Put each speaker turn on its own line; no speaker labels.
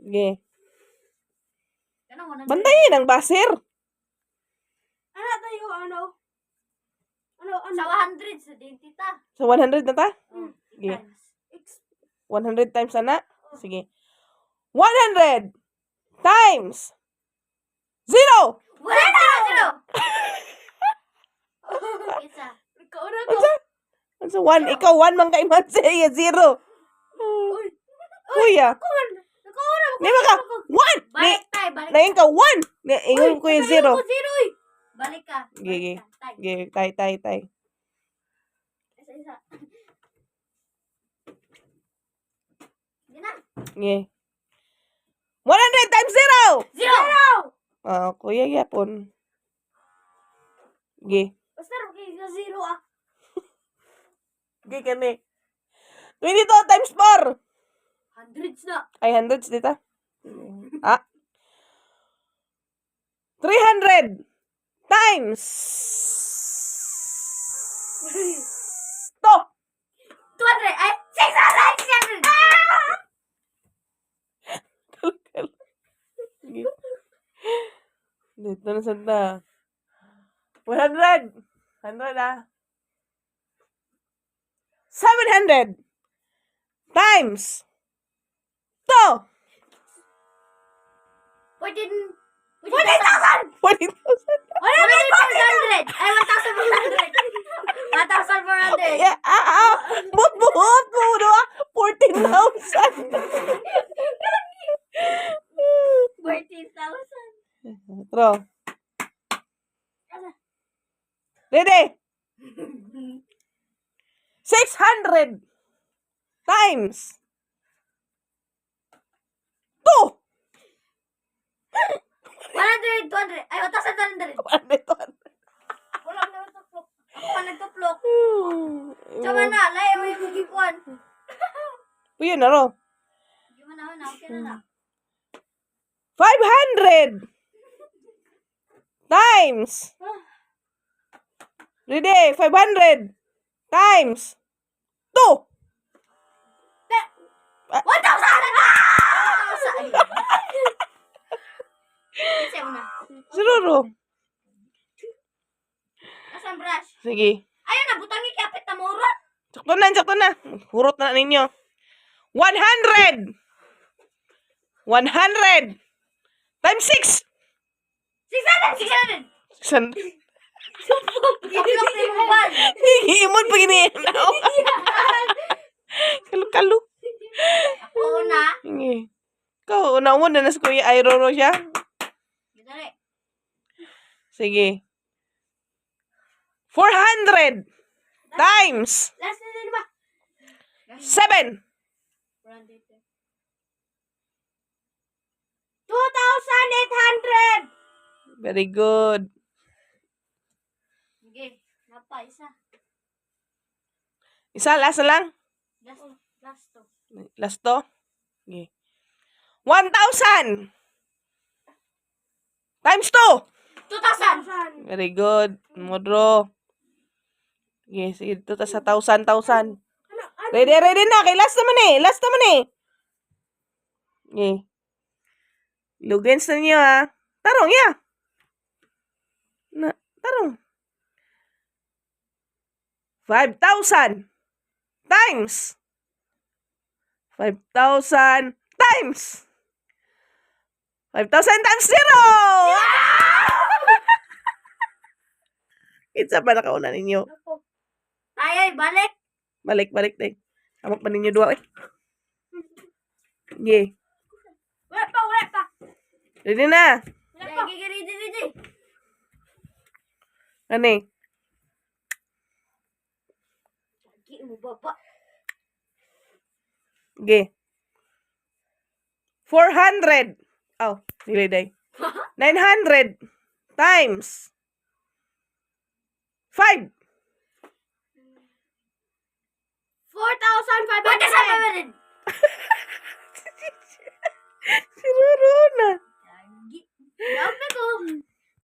Sige. Bantayin ang baser.
Ano tayo, ano?
Sa 100 sa dentita.
Sa 100 na ta? Sige.
Times.
100 times ana? Sige. 100 times 0!
Wala na! Zero! Isa.
Ikaw na ko.
Ano 1? Ikaw 1 man kay man siya 0. Kuya.
Ikaw na.
Di ba ka? 1!
Balik tayo, balik.
Nain ka 1! Ingon ko yung 0.
Zero, eh.
Balik ka.
Sige.
Tay.
Sige, tay.
Isa. Sige na.
Sige. 100 times 0!
Zero!
Kuya yapon. Sige.
Basta okay sa zero ah.
Sige kani. 22 times 4!
Hundreds na.
Ay, hundreds dita. 300 times 2!
200. Ay, 600! 600!
Sige. Dito na santa. 100! 100 ah. 700 times 2!
40,000!
40,000!
1,400! Ay, 1,400! 1,400!
Yeah, buot mo no? 14,000!
14,000!
Throw. Ready? 600 times 2!
100, 200. Ay, 1,200. Wala na nagtuplok. Ako pa nagtuplok. Tsaka na, layo mo yung magikuan.
Puyo na ro.
Hindi mo na, okay na na.
500 times. Ready? 500 times 2!
1,000! 1,000! Isa mo na.
Siguro.
Asan brush?
Sige.
Ayun na, butangi kapit na moron.
Sakto na. Hurot na ninyo. 100 times 6!
600! 600!
600.
Tuplok na yung ban.
Hihimon pa gini. Kalu.
Oo na.
Sige. Ikaw, una mo na nas kuya Airoro siya.
Dali.
Sige. 400 times
Last na din ba?
7.
2,800!
Very good.
Sige. Napa, isa.
Isa, last na lang.
Last to.
Last to. Okay. 1,000 times 2.
2,000!
Very good. Modro. Okay, sige. Ito ta sa 1,000. Ready na. Kay last naman eh. Okay. Lugans na niyo ha. Tarong ya. Tarong. 5,000 times 5,000 times 5,000 times 0! Itsa pa nakauna ninyo.
Tayo, balik.
Balik din. Amok pa ninyo dua eh. Okay.
Wala pa.
Ready na.
Gigi.
Ano eh?
Gigi mo baba.
Okay. 400. Oh, dili day. 900 times 5.
4,500!
1,500!
Si Roro na.
Yup.